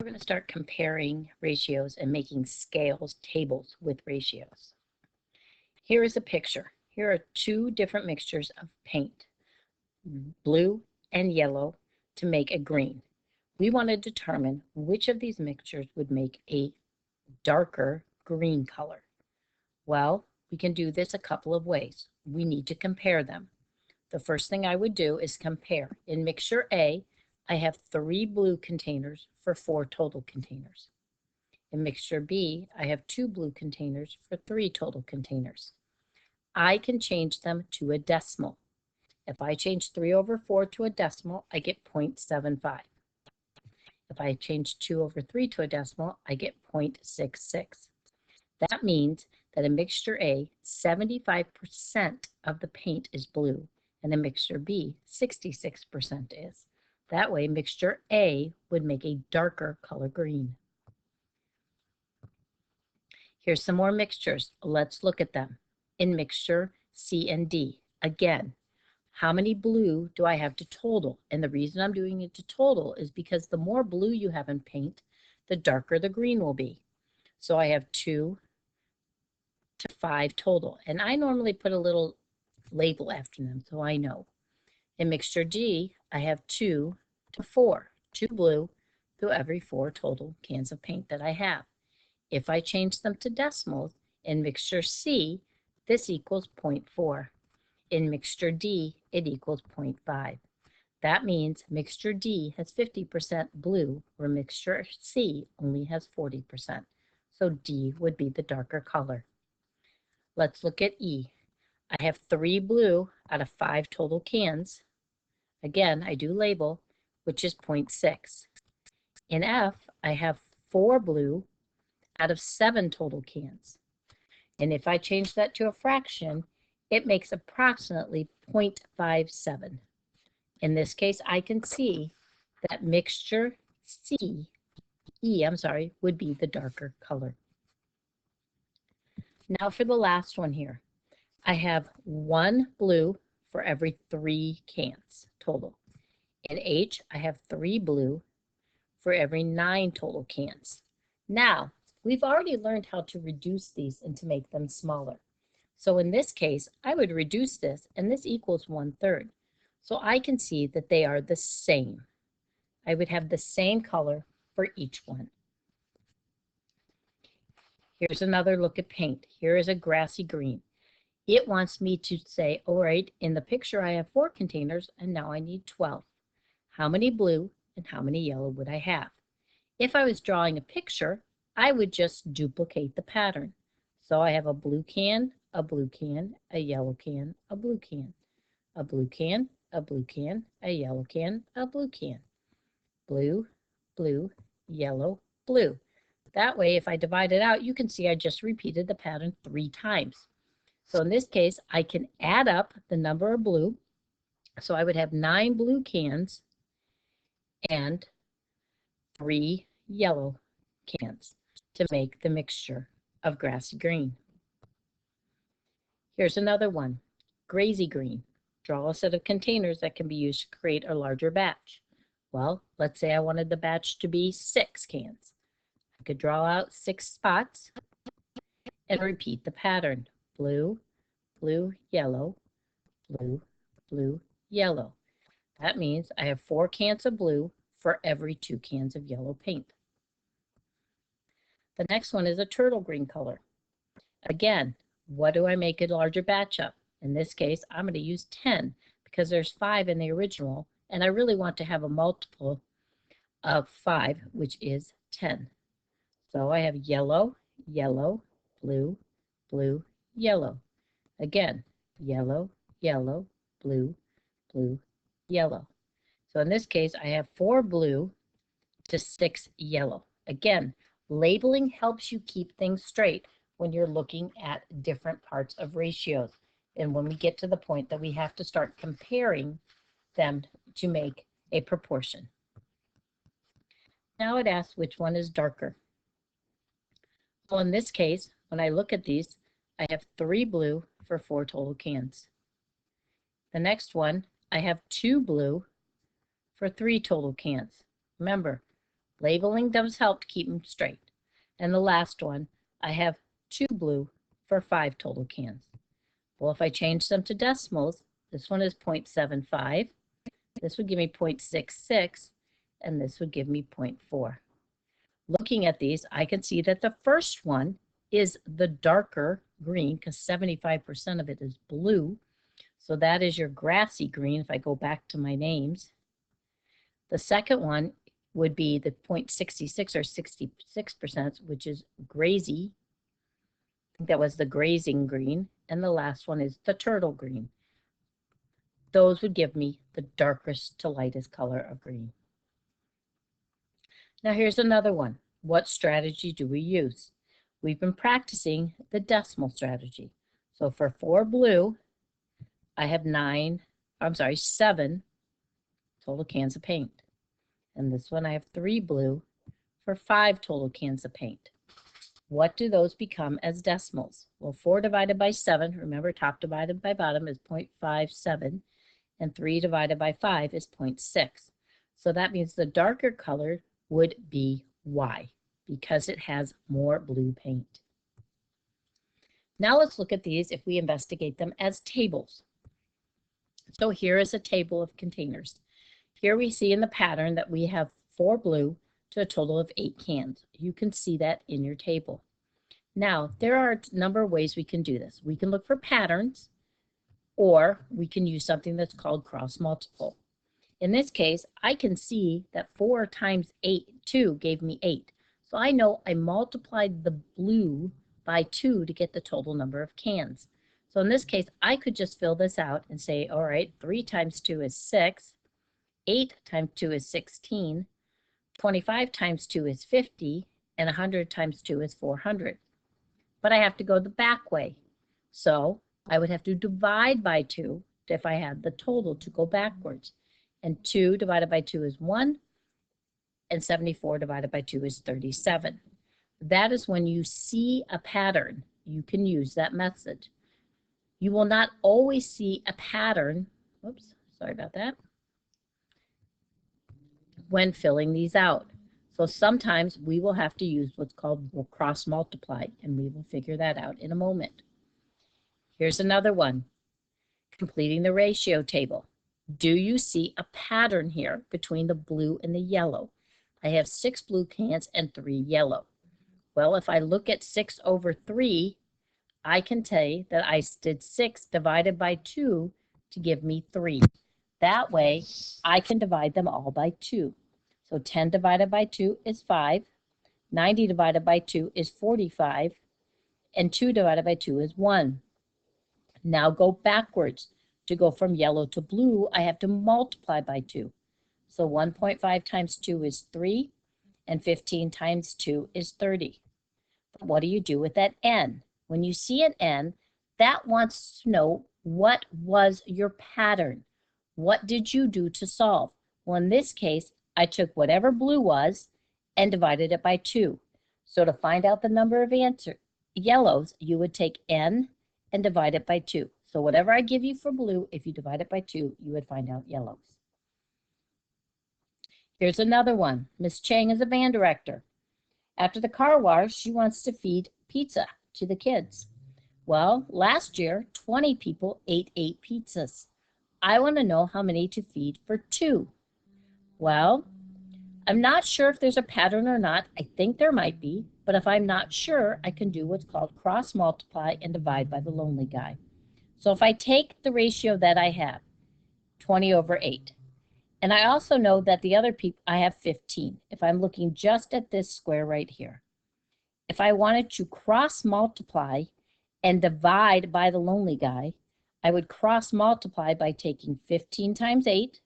We're going to start comparing ratios and making scales tables with ratios. Here is a picture. Here are two different mixtures of paint, blue and yellow, to make a green. We want to determine which of these mixtures would make a darker green color. Well, we can do this a couple of ways. We need to compare them. The first thing I would do is compare. In mixture A, I have 3 blue containers for 4 total containers. In mixture B, I have 2 blue containers for 3 total containers. I can change them to a decimal. If I change 3 over 4 to a decimal, I get 0.75. If I change 2 over 3 to a decimal, I get 0.66. That means that in mixture A, 75% of the paint is blue, and in mixture B, 66% is. That way, mixture A would make a darker color green. Here's some more mixtures. Let's look at them. In mixture C and D, again, how many blue do I have to total? And the reason I'm doing it to total is because the more blue you have in paint, the darker the green will be. So I have 2 to 5 total. And I normally put a little label after them so I know. In mixture D, I have 2 to 4, 2 blue to every 4 total cans of paint that I have. If I change them to decimals, in mixture C, this equals 0.4. In mixture D, it equals 0.5. That means mixture D has 50% blue, where mixture C only has 40%. So D would be the darker color. Let's look at E. I have 3 blue out of 5 total cans. Again, I do label, which is 0.6. In F, I have 4 blue out of 7 total cans. And if I change that to a fraction, it makes approximately 0.57. In this case, I can see that mixture E, would be the darker color. Now for the last one here. I have 1 blue for every 3 cans total. In H, I have 3 blue for every 9 total cans. Now, we've already learned how to reduce these and to make them smaller. So in this case, I would reduce this, and this equals 1/3. So I can see that they are the same. I would have the same color for each one. Here's another look at paint. Here is a grassy green. It wants me to say, all right, in the picture I have 4 containers, and now I need 12. How many blue and how many yellow would I have? If I was drawing a picture, I would just duplicate the pattern. So I have a blue can, a blue can, a yellow can, a blue can, a blue can, a blue can, a yellow can, a blue can. Blue, blue, yellow, blue. That way, if I divide it out, you can see I just repeated the pattern 3 times. So in this case, I can add up the number of blue. So I would have 9 blue cans and 3 yellow cans to make the mixture of grassy green. Here's another one, grazy green. Draw a set of containers that can be used to create a larger batch. Well, let's say I wanted the batch to be 6 cans. I could draw out 6 spots and repeat the pattern. Blue, blue, yellow, blue, blue, yellow. That means I have 4 cans of blue for every 2 cans of yellow paint. The next one is a turtle green color. Again, what do I make a larger batch of? In this case, I'm going to use 10 because there's 5 in the original, and I really want to have a multiple of 5, which is 10. So I have yellow, yellow, blue, blue, yellow. Again, yellow, yellow, blue, blue, yellow. So in this case, I have 4 blue to 6 yellow. Again, labeling helps you keep things straight when you're looking at different parts of ratios. And when we get to the point that we have to start comparing them to make a proportion. Now it asks which one is darker. Well, in this case, when I look at these, I have 3 blue for 4 total cans. The next one, I have 2 blue for 3 total cans. Remember, Labeling does help to keep them straight. And the last one, I have 2 blue for 5 total cans. Well, if I change them to decimals, this one is 0.75, this would give me 0.66, and this would give me 0.4. Looking at these, I can see that the first one is the darker green because 75% of it is blue. So that is your grassy green if I go back to my names. The second one would be the 0.66 or 66%, which is grazy. I think that was the grazing green. And the last one is the turtle green. Those would give me the darkest to lightest color of green. Now here's another one. What strategy do we use? We've been practicing the decimal strategy. So for 4 blue, I have 7 total cans of paint. And this one I have 3 blue for 5 total cans of paint. What do those become as decimals? Well, 4 divided by 7, remember top divided by bottom is 0.57, and 3 divided by 5 is 0.6. So that means the darker color would be Y because it has more blue paint. Now let's look at these if we investigate them as tables. So here is a table of containers. Here we see in the pattern that we have 4 blue to a total of 8 cans. You can see that in your table. Now, there are a number of ways we can do this. We can look for patterns, or we can use something that's called cross multiple. In this case, I can see that 4 times 2 gave me 8. So I know I multiplied the blue by 2 to get the total number of cans. So in this case, I could just fill this out and say, all right, 3 times 2 is 6, 8 times 2 is 16, 25 times 2 is 50, and 100 times 2 is 400. But I have to go the back way. So I would have to divide by 2 if I had the total to go backwards. And 2 divided by 2 is 1, and 74 divided by 2 is 37. That is when you see a pattern, you can use that method. You will not always see a pattern, oops, sorry about that, when filling these out. So sometimes we will have to use what's called cross multiply, and we will figure that out in a moment. Here's another one, completing the ratio table. Do you see a pattern here between the blue and the yellow? I have 6 blue cans and 3 yellow. Well, if I look at 6 over 3, I can tell you that I did 6 divided by 2 to give me 3. That way, I can divide them all by 2. So 10 divided by 2 is 5, 90 divided by 2 is 45, and 2 divided by 2 is 1. Now go backwards. To go from yellow to blue, I have to multiply by 2. So 1.5 times 2 is 3, and 15 times 2 is 30. But what do you do with that n? When you see an n, that wants to know what was your pattern. What did you do to solve? Well, in this case, I took whatever blue was and divided it by 2. So to find out the number of yellows, you would take n and divide it by 2. So whatever I give you for blue, if you divide it by 2, you would find out yellows. Here's another one. Miss Chang is a band director. After the car wash, she wants to feed pizza to the kids. Well, last year, 20 people ate 8 pizzas. I want to know how many to feed for 2. Well, I'm not sure if there's a pattern or not. I think there might be, but if I'm not sure, I can do what's called cross multiply and divide by the lonely guy. So if I take the ratio that I have, 20 over 8, and I also know that the other people, I have 15. If I'm looking just at this square right here, if I wanted to cross multiply and divide by the lonely guy, I would cross multiply by taking 15 times 8.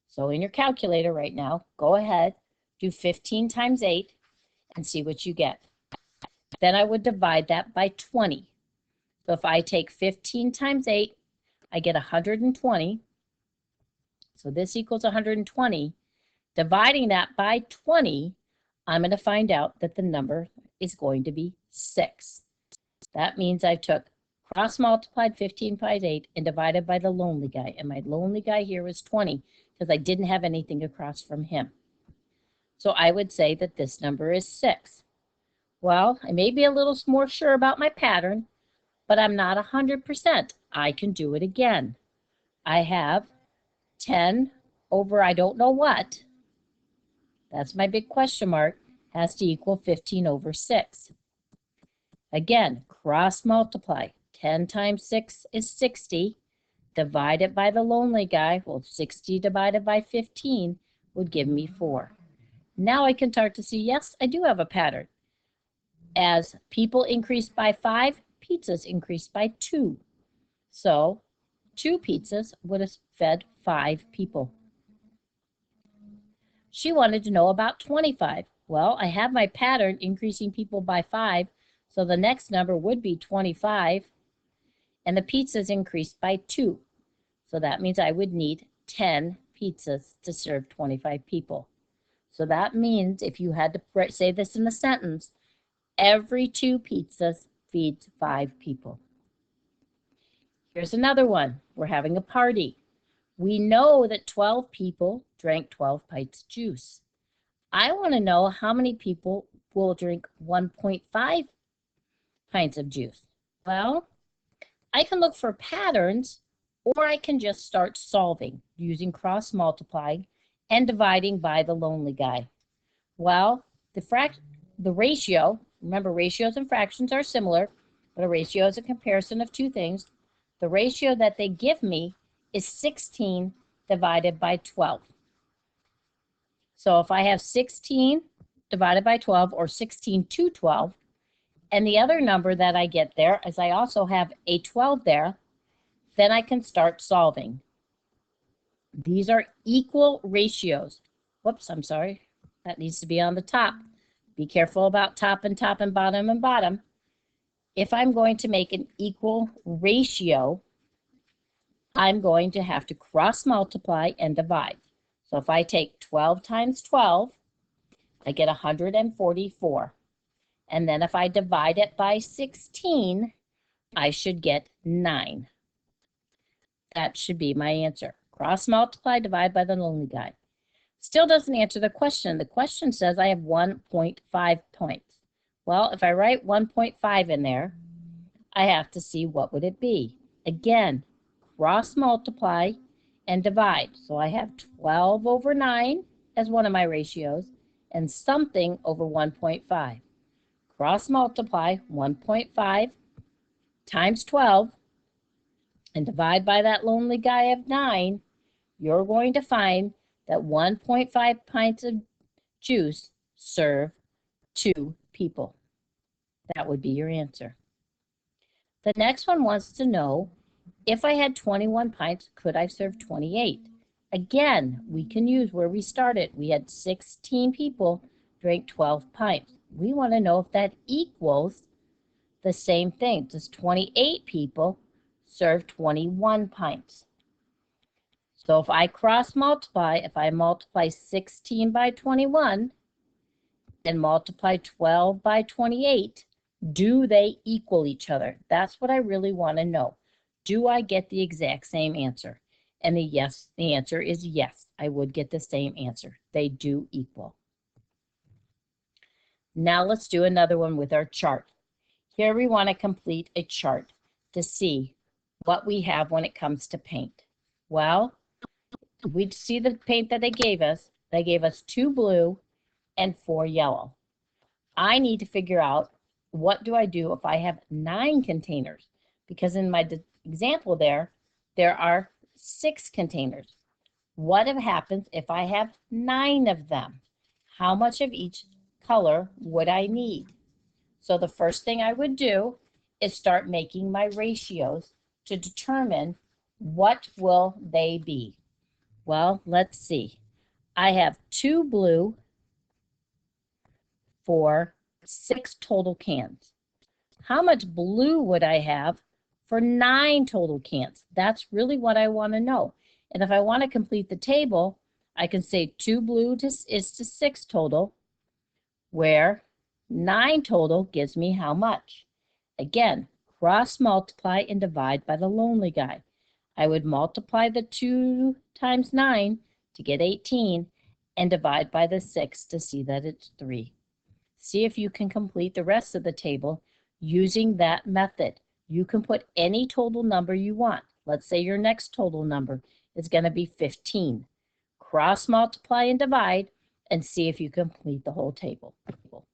So in your calculator right now, go ahead, do 15 times 8 and see what you get. Then I would divide that by 20. So if I take 15 times 8, I get 120. So this equals 120. Dividing that by 20, I'm going to find out that the number is going to be 6. That means I took cross multiplied 15 by 8 and divided by the lonely guy. And my lonely guy here was 20 because I didn't have anything across from him. So I would say that this number is 6. Well, I may be a little more sure about my pattern, but I'm not 100%. I can do it again. I have 10 over I don't know what. That's my big question mark. Has to equal 15 over 6. Again, cross multiply. 10 times 6 is 60. Divide it by the lonely guy. Well, 60 divided by 15 would give me 4. Now I can start to see, yes, I do have a pattern. As people increase by 5, pizzas increase by 2. So 2 pizzas would have fed 5 people. She wanted to know about 25. Well, I have my pattern increasing people by 5, so the next number would be 25, and the pizzas increased by 2. So that means I would need 10 pizzas to serve 25 people. So that means if you had to say this in a sentence, every 2 pizzas feeds 5 people. Here's another one. We're having a party. We know that 12 people drank 12 pints of juice. I want to know how many people will drink 1.5 pints of juice. Well, I can look for patterns, or I can just start solving using cross multiplying and dividing by the lonely guy. Well, the ratio, remember ratios and fractions are similar, but a ratio is a comparison of 2 things. The ratio that they give me is 16 divided by 12. So if I have 16 divided by 12, or 16 to 12, and the other number that I get there is I also have a 12 there, then I can start solving. These are equal ratios. Whoops, I'm sorry. That needs to be on the top. Be careful about top and bottom and bottom. If I'm going to make an equal ratio, I'm going to have to cross multiply and divide. So if I take 12 times 12, I get 144. And then if I divide it by 16, I should get 9. That should be my answer. Cross multiply, divide by the lonely guy. Still doesn't answer the question. The question says I have 1.5 points. Well, if I write 1.5 in there, I have to see what would it be. Again, cross multiply and divide. So I have 12 over 9 as one of my ratios and something over 1.5. Cross multiply 1.5 times 12 and divide by that lonely guy of 9, you're going to find that 1.5 pints of juice serve 2 people. That would be your answer. The next one wants to know, if I had 21 pints, could I serve 28? Again, we can use where we started. We had 16 people drink 12 pints. We want to know if that equals the same thing. Does 28 people serve 21 pints? So if I cross multiply, if I multiply 16 by 21 and multiply 12 by 28, do they equal each other? That's what I really want to know. Do I get the exact same answer? And the answer is yes, I would get the same answer. They do equal. Now let's do another one with our chart. Here we want to complete a chart to see what we have when it comes to paint. Well, we see the paint that they gave us. They gave us 2 blue and 4 yellow. I need to figure out, what do I do if I have 9 containers? Because in my example there are 6 containers. What happens if I have 9 of them? How much of each color would I need? So the first thing I would do is start making my ratios to determine what will they be. Well, let's see. I have 2 blue for 6 total cans. How much blue would I have for 9 total cans? That's really what I want to know. And if I want to complete the table, I can say 2 blue is to 6 total, where 9 total gives me how much? Again, cross multiply and divide by the lonely guy. I would multiply the 2 times 9 to get 18 and divide by the 6 to see that it's 3. See if you can complete the rest of the table using that method. You can put any total number you want. Let's say your next total number is going to be 15. Cross multiply and divide and see if you complete the whole table.